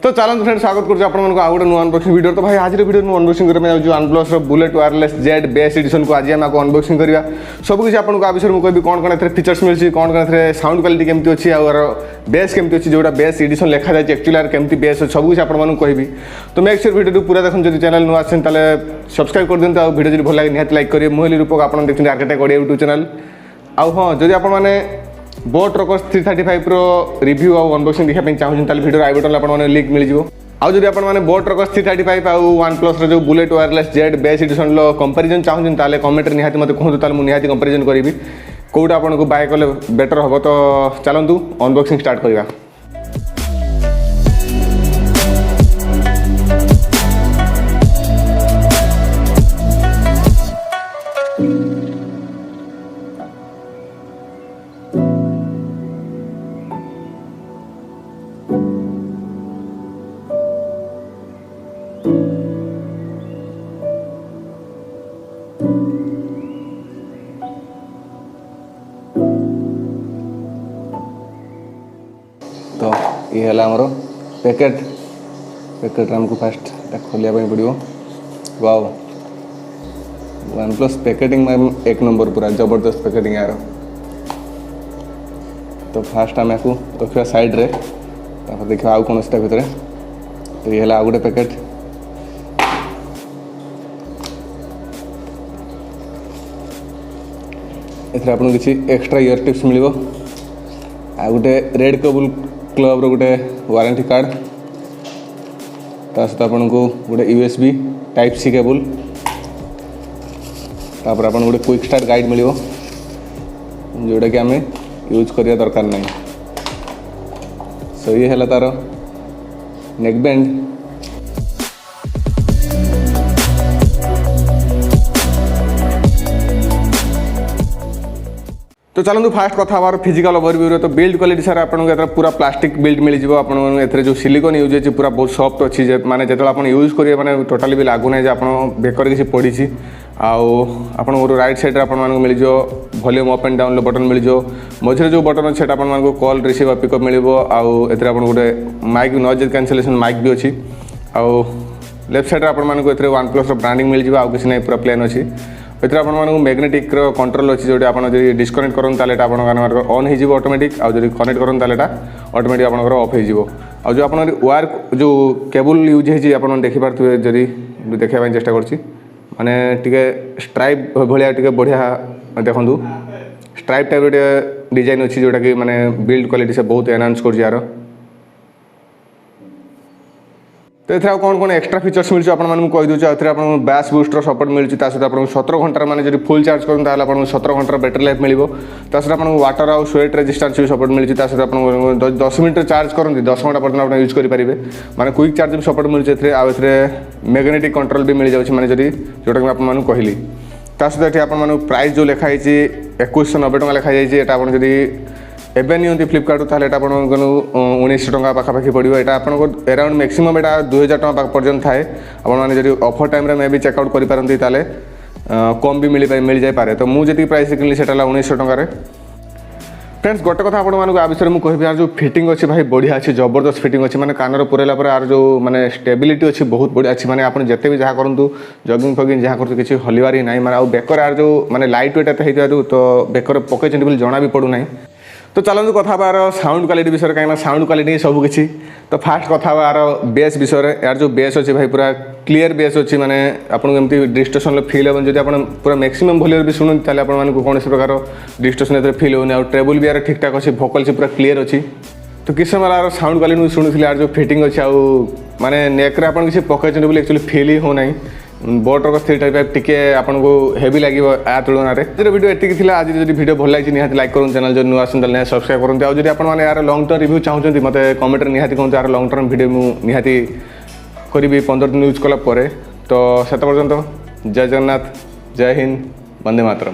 तो चलते फ्रेंड स्वागत करुँ आपको आउ गोटे नुआ अनबॉक्सिंग वीडियो। तो भाई आज वीडियो में अनबॉक्सिंग करने जो OnePlus bullet wireless Z bass edition को आज आम अनबॉक्सिंग करवा सब किसी आपको आ विषय में कहबी कौन कौन ए फीचर्स मिली कौन कौन ए साउंड क्वालिटी केमती अच्छी आर बेस केमती अच्छी जोटा बेस एडिशन लिखा जाए एक्चुअली केमती बेस सब किसी आपको कहबी। तो मेक श्योर वीडियो पूरा देखो जो चैनल नुआ आसे सब्सक्राइब कर दिखाते वीडियो जो भल लगे निहाती लाइक करेंगे। मुझे रूपक आप देखते आर्किटेक्ट ओडिया यूट्यूब चैनल आउ हाँ जदि आपने बोट रॉकर्स 335 रो रिव्यू और अनबॉक्सिंग देखा चाहूँ वीडियो आई बटन आपको लिंक मिल जाए। आउ जदि आपने बोट रॉकर्स 335 आउ OnePlus जो bullet wireless Z bass edition comparison चाहूँ ताले कमेंट निहाती मत कहूँ मुझे निहाती कंपैरिजन करी कौटा आपको बाय कले बेटर हम। तो चलतु अनबॉक्सिंग स्टार्ट करवा। तो ये है आमर पैकेट आमको फास्ट खोलिया पड़ो। वाओ OnePlus पैकेटिंग में एक नंबर पूरा जबरदस्त पैकेटिंग यार। तो फास्ट आम आपको रखा साइड रे देखा आउ कौन सी भितर। तो ये है आउ गोटे पैकेट एथरे आपको किसी एक्स्ट्रा इयर टिप्स मिल आ गोटे रेड केबल क्लब रो गोटे वारंटी कार्ड सहित आपन को गोटे USB टाइप सी केबल तापर आपन गोटे क्विक स्टार्ट गाइड मिल जोटा कि आम यूज करिया दरकार नहीं। सो ये है तार नेक बैंड। तो चलते फास्ट कथा हमार फिजिकल ओवरव्यू। तो बिल्ड क्वालिटी सारा आपको पूरा प्लास्टिक बिल्ड मिल जाए। आपको जो सिलिकॉन यूज है पूरा बहुत सॉफ्ट अच्छी माने जो आप यूज करेंगे माने टोटाली भी लागू ना आप बेकर किसी पड़ी आउ राइट साइड आपको मिल जाए volume up and down button मिल जाए। मझे जो बटन अच्छे आपको कॉल रिसीव पिकअप मिल आउ ए गोटे माइक नॉइज कैंसलेशन माइक भी अच्छी आउ लेफ्ट साइड आपको OnePlus ब्रांडिंग मिल जाए आउ किसी नहीं पूरा प्लेन अच्छी। एथरे आपको मैग्नेटिक कंट्रोल अच्छी जो आप डिस्कनेक्ट करें ऑन हो ऑटोमेटिक आउ जो कनेक्ट करें ऑटोमेटिक आप ऑफ हो जो आप वायर जो केबल यूज है देखिपे जदि देखा चेष्टा कर माने टिके स्ट्राइप भाया टे बढ़िया देखूँ स्ट्राइप टाइप डिजाइन अच्छी जोटा कि माने बिल्ड क्वालिटी से बहुत एनहांस कर यार। तो ये कौन कौन एक्स्ट्रा फीचर्स मिलूँ आपको कहीदे आपको बैस बूस्टर सपोर्ट मिलूँ सहित आपको 17 घंटा मैंने जो फुल चार्ज करें आपको 17 घंटा बैटरी लाइफ मिल सहित आपको वाटर आउ स्वेट रेजिस्टेंस भी सपोर्ट मिलूँ सहित आपको 10 मिनट चार्ज करते 10 घंटा पर्यटन आप यूज करेंगे माने क्विक चार्ज भी सपोर्ट मिलूँ मैग्नेटिक कंट्रोल भी मिल जाए माने जदि जोटा कि आपको कहली। सहित ये आपको प्राइस जो लिखाई 2190 टका लिखाई जाए आप एवं नहीं फ्लिपकार्ट ताले आपको 1900 टका पाखापाखि पड़ो। यहाँ आपको अराउंड मैक्सिमम यहाँ 2000 टका पर्यटन थाए आपड़ी ऑफर टाइम मे भी चेकआउट करेंगे ताले कम भी मिल जाए। तो मुझे प्राइस किनली से 1900 टकर। फ्रेंड्स गोटे कथा आपको आ विषय में कह यार जो फिटिंग अच्छी भाई बढ़िया अच्छी जबरदस्त फिटिंग अच्छी माने कानर पुरेला पर यार जो माने स्टेबिलिटी अच्छी बहुत बढ़िया अच्छी माने आप जिते भी जहाँ करूँ जगिंग फगिंग जहाँ कर किसी हलिवार ही ना माने आउ बेकर यार जो माने लाइट वेट होता तो बेकर पकई बोली जना भी पड़ूना। तो चलते कथा यार साउंड क्वालिटी विषय कहीं साउंड क्वालिटी सब किसी। तो फास्ट कथा यार बेस विषय यार जो बेस अच्छी भाई पूरा क्लीयर बेस अच्छी माने आपको एमती डिस्टर्शन फील हो जब आप पूरा मैक्सिमम वॉल्यूम भी शुणुं ताले आपको कौन प्रकार डिस्टर्शन फील होनी आउ ट्रेबल भी यार ठीक ठाक अच्छी भोकल से पूरा क्लीयर अच्छी। तो किस समय यार साउंड क्वालिटी शुणुली यार जो फिटिंग अच्छी आउ माने नेक रे आपन किसी पकई बोली एक्चुअली फील ही हो ना। बोट रॉकर्स 335 टिके आपको हेवी लगे आ तुलन में वीडियो एति आज जो वीडियो भल लगी निहाती लाइक करूँ चैनल जो नुआ आसन सब्सक्राइब करूँ आउ आप यार लॉन्ग टर्म रिव्यू चाहते मत कमेंट निहाती कहते यार लॉन्ग टर्म वीडियो मुझे निहाती करी 15 दिन यूज कला। तो से पर्यंत जय जगन्नाथ जय हिंद वंदे मातरम।